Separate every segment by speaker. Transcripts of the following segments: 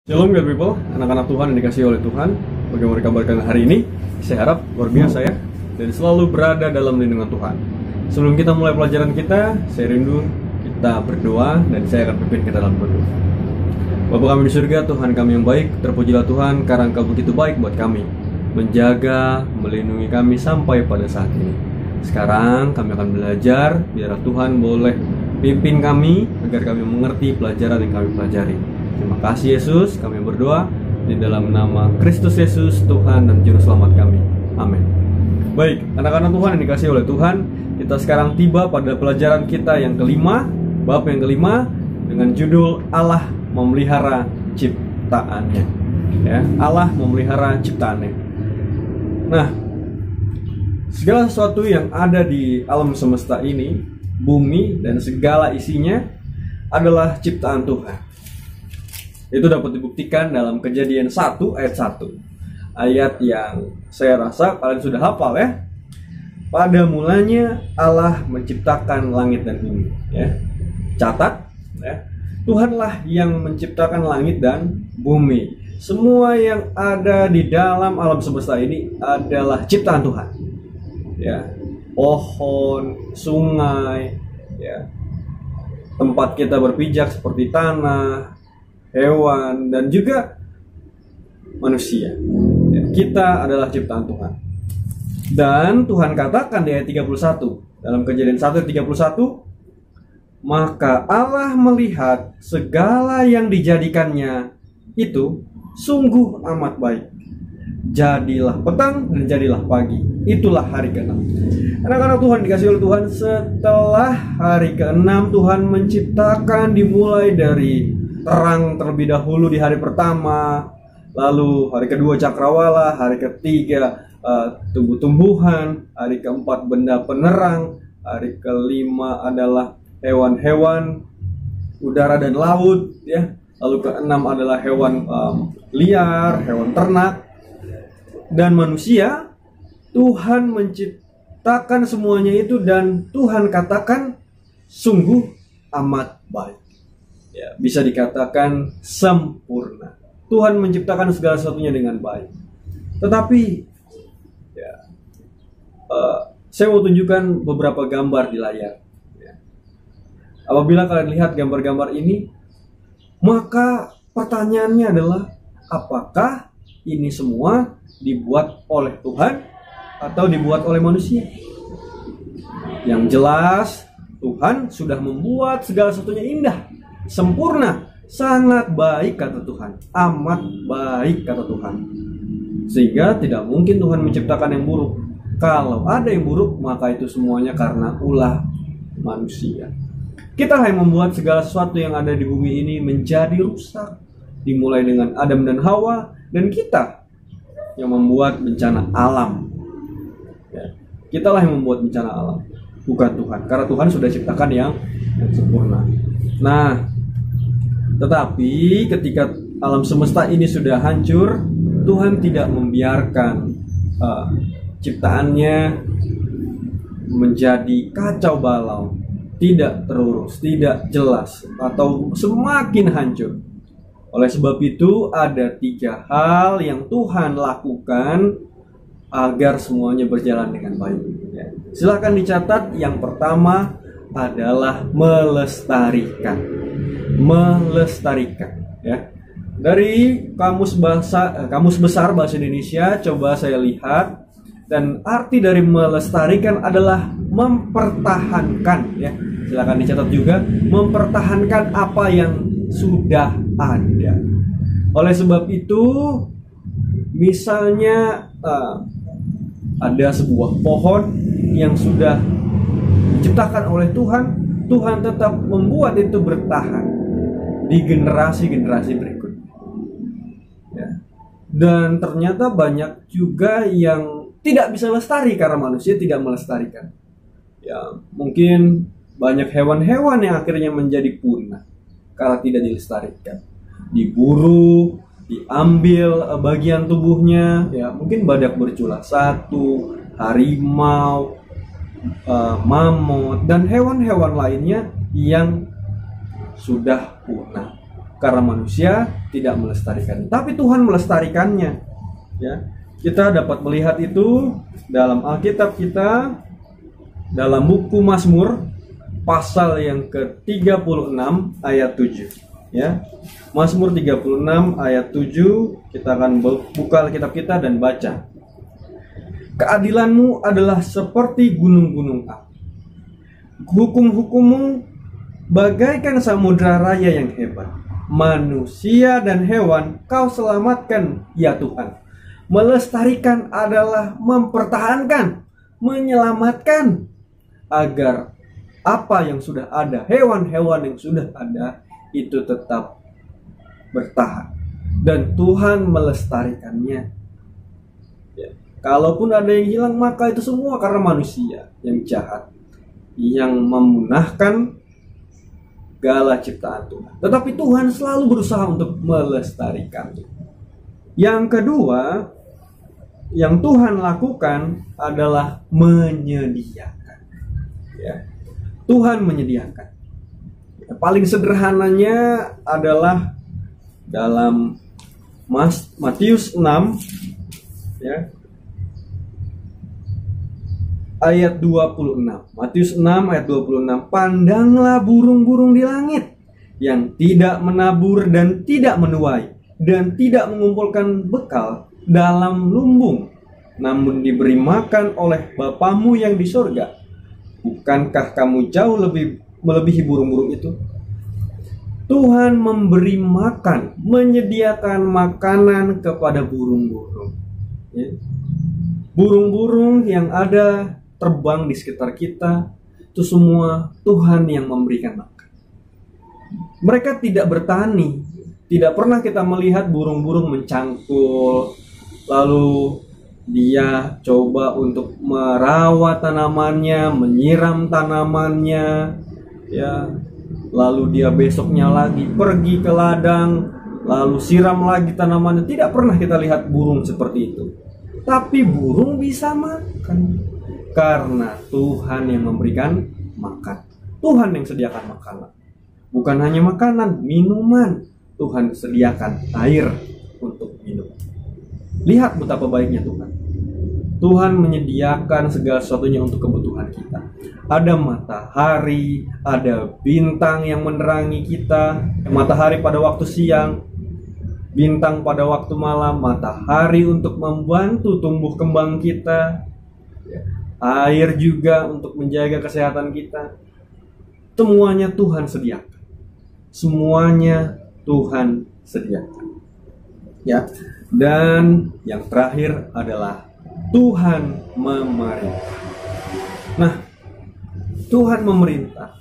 Speaker 1: Shalom God people, anak-anak Tuhan yang dikasihi oleh Tuhan. Bagaimana kabar kalian hari ini? Saya harap luar biasa ya, dan selalu berada dalam lindungan Tuhan. Sebelum kita mulai pelajaran kita, saya rindu kita berdoa dan saya akan pimpin kita dalam berdoa. Bapa kami di surga, Tuhan kami yang baik, terpujilah Tuhan karena Engkau begitu baik buat kami, menjaga, melindungi kami sampai pada saat ini. Sekarang kami akan belajar, biar Tuhan boleh pimpin kami agar kami mengerti pelajaran yang kami pelajari. Terima kasih Yesus, kami berdoa di dalam nama Kristus Yesus, Tuhan dan Juru Selamat kami. Amin. Baik, anak-anak Tuhan yang dikasihi oleh Tuhan, kita sekarang tiba pada pelajaran kita yang kelima, bab yang kelima, dengan judul Allah memelihara ciptaannya. Ya, Allah memelihara ciptaannya. Nah, segala sesuatu yang ada di alam semesta ini, bumi dan segala isinya adalah ciptaan Tuhan. Itu dapat dibuktikan dalam Kejadian 1 ayat 1. Ayat yang saya rasa kalian sudah hafal ya. Pada mulanya Allah menciptakan langit dan bumi, ya. Catat ya. Tuhanlah yang menciptakan langit dan bumi. Semua yang ada di dalam alam semesta ini adalah ciptaan Tuhan. Ya. Pohon, sungai, ya. Tempat kita berpijak seperti tanah, hewan, dan juga manusia. Ya, kita adalah ciptaan Tuhan. Dan Tuhan katakan di ayat 31, dalam Kejadian 1 ayat 31, maka Allah melihat segala yang dijadikannya itu sungguh amat baik. Jadilah petang dan jadilah pagi. Itulah hari ke-6. Anak-anak Tuhan dikasihi oleh Tuhan, setelah hari ke-6 Tuhan menciptakan, dimulai dari terang terlebih dahulu di hari pertama, lalu hari kedua cakrawala, hari ketiga tumbuh-tumbuhan, hari keempat benda penerang, hari kelima adalah hewan-hewan udara dan laut, ya. Lalu keenam adalah hewan liar, hewan ternak, dan manusia. Tuhan menciptakan semuanya itu dan Tuhan katakan sungguh amat baik. Ya, bisa dikatakan sempurna. Tuhan menciptakan segala sesuatunya dengan baik. Tetapi ya, saya mau tunjukkan beberapa gambar di layar. Ya. Apabila kalian lihat gambar-gambar ini, maka pertanyaannya adalah, apakah ini semua dibuat oleh Tuhan atau dibuat oleh manusia? Yang jelas Tuhan sudah membuat segala sesuatunya indah, sempurna, sangat baik kata Tuhan, amat baik kata Tuhan. Sehingga tidak mungkin Tuhan menciptakan yang buruk. Kalau ada yang buruk, maka itu semuanya karena ulah manusia. Kita yang membuat segala sesuatu yang ada di bumi ini menjadi rusak, dimulai dengan Adam dan Hawa, dan kita yang membuat bencana alam. Ya, kitalah yang membuat bencana alam, bukan Tuhan, karena Tuhan sudah ciptakan yang sempurna. Nah, tetapi ketika alam semesta ini sudah hancur, Tuhan tidak membiarkan ciptaannya menjadi kacau balau, tidak terurus, tidak jelas, atau semakin hancur. Oleh sebab itu ada 3 hal yang Tuhan lakukan agar semuanya berjalan dengan baik. Ya. Silakan dicatat. Yang pertama adalah melestarikan. Ya. Dari kamus besar bahasa Indonesia, coba saya lihat, dan arti dari melestarikan adalah mempertahankan, ya. Silakan dicatat juga, mempertahankan apa yang sudah ada. Oleh sebab itu, misalnya ada sebuah pohon yang sudah diciptakan oleh Tuhan, Tuhan tetap membuat itu bertahan di generasi-generasi berikutnya. Ya. Dan ternyata banyak juga yang tidak bisa lestari karena manusia tidak melestarikan. Ya, mungkin banyak hewan-hewan yang akhirnya menjadi punah karena tidak dilestarikan. Diburu, diambil bagian tubuhnya, ya, mungkin badak bercula 1, harimau, mamut, dan hewan-hewan lainnya yang sudah punah. karena manusia tidak melestarikan, tapi Tuhan melestarikannya. Ya, kita dapat melihat itu dalam Alkitab kita, dalam buku Mazmur pasal yang ke-36 ayat 7. Ya, Mazmur 36 ayat 7, kita akan buka Alkitab kita dan baca. Keadilanmu adalah seperti gunung-gunung api, hukum-hukummu bagaikan samudra raya yang hebat. Manusia dan hewan kau selamatkan, ya Tuhan. Melestarikan adalah mempertahankan, menyelamatkan, agar apa yang sudah ada, hewan-hewan yang sudah ada, itu tetap bertahan. Dan Tuhan melestarikannya. Ya. Kalaupun ada yang hilang, maka itu semua karena manusia yang jahat, yang memunahkan segala ciptaan Tuhan. Tetapi Tuhan selalu berusaha untuk melestarikannya. Yang kedua, yang Tuhan lakukan adalah menyediakan. Ya. Tuhan menyediakan. Paling sederhananya adalah dalam Matius 6, ya, ayat 26. Matius 6 ayat 26. Pandanglah burung-burung di langit yang tidak menabur dan tidak menuai dan tidak mengumpulkan bekal dalam lumbung, namun diberi makan oleh Bapamu yang di surga. Bukankah kamu jauh lebih melebihi burung-burung itu? Tuhan memberi makan, menyediakan makanan kepada burung-burung. Ya. Burung-burung yang ada terbang di sekitar kita, itu semua Tuhan yang memberikan makan. Mereka tidak bertani, tidak pernah kita melihat burung-burung mencangkul, lalu dia coba untuk merawat tanamannya, menyiram tanamannya, ya. Lalu dia besoknya lagi pergi ke ladang, lalu siram lagi tanamannya. Tidak pernah kita lihat burung seperti itu. Tapi burung bisa makan karena Tuhan yang memberikan makan. Tuhan yang sediakan makanan. Bukan hanya makanan, minuman. Tuhan sediakan air untuk minum. Lihat betapa baiknya Tuhan. Tuhan menyediakan segala sesuatunya untuk kebutuhan kita. Ada matahari, ada bintang yang menerangi kita. Matahari pada waktu siang, bintang pada waktu malam, matahari untuk membantu tumbuh kembang kita, air juga untuk menjaga kesehatan kita. Semuanya Tuhan sediakan. Semuanya Tuhan sediakan. Ya. Dan yang terakhir adalah Tuhan memerintah. Nah, Tuhan memerintah.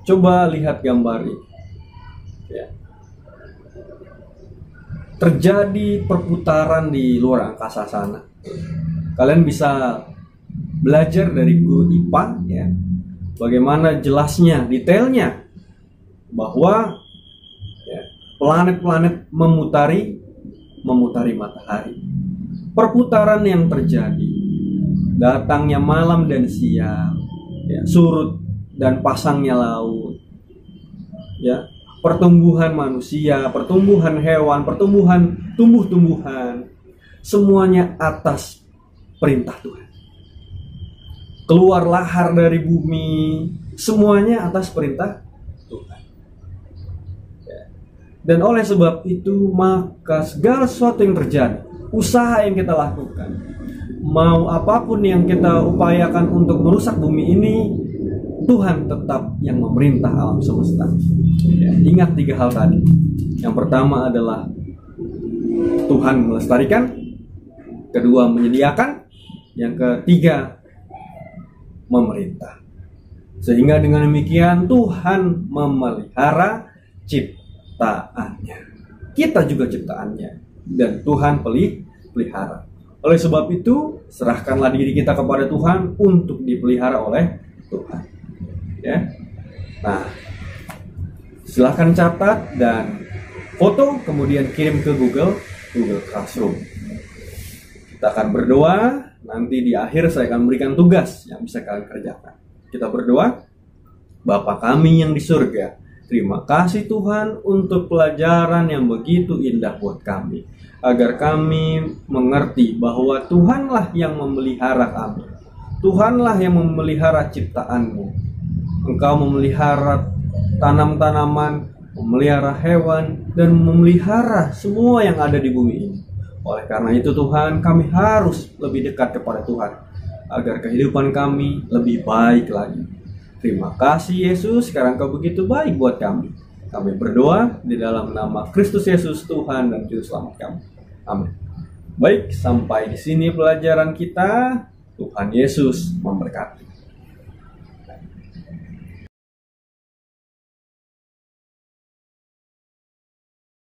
Speaker 1: Coba lihat gambar ini. Ya. Terjadi perputaran di luar angkasa sana. Kalian bisa belajar dari guru IPA, ya, bagaimana jelasnya, detailnya, bahwa ya, planet-planet memutari matahari. Perputaran yang terjadi, datangnya malam dan siang, ya, surut dan pasangnya laut, ya, pertumbuhan manusia, pertumbuhan hewan, pertumbuhan tumbuh-tumbuhan, semuanya atas perintah Tuhan. Keluar lahar dari bumi, semuanya atas perintah Tuhan. Dan oleh sebab itu, maka segala sesuatu yang terjadi, usaha yang kita lakukan, mau apapun yang kita upayakan untuk merusak bumi ini, Tuhan tetap yang memerintah alam semesta. Ya, ingat 3 hal tadi. Yang pertama adalah Tuhan melestarikan, kedua menyediakan, yang ketiga memerintah. Sehingga dengan demikian Tuhan memelihara ciptaannya. Kita juga ciptaannya, dan Tuhan pelihara. Oleh sebab itu, serahkanlah diri kita kepada Tuhan untuk dipelihara oleh Tuhan. Ya. Nah, silahkan catat dan foto, kemudian kirim ke Google Classroom. Kita akan berdoa. Nanti di akhir saya akan memberikan tugas yang bisa kalian kerjakan. Kita berdoa. Bapa kami yang di surga, Terima kasih Tuhan untuk pelajaran yang begitu indah buat kami, agar kami mengerti bahwa Tuhanlah yang memelihara kami. Tuhanlah yang memelihara ciptaan-Mu. Engkau memelihara tanam-tanaman, memelihara hewan, dan memelihara semua yang ada di bumi ini. Oleh karena itu Tuhan, kami harus lebih dekat kepada Tuhan, agar kehidupan kami lebih baik lagi. Terima kasih Yesus, sekarang Kau begitu baik buat kami. Kami berdoa di dalam nama Kristus Yesus, Tuhan dan Juru Selamat kami. Amin. Baik, sampai di sini pelajaran kita. Tuhan Yesus memberkati.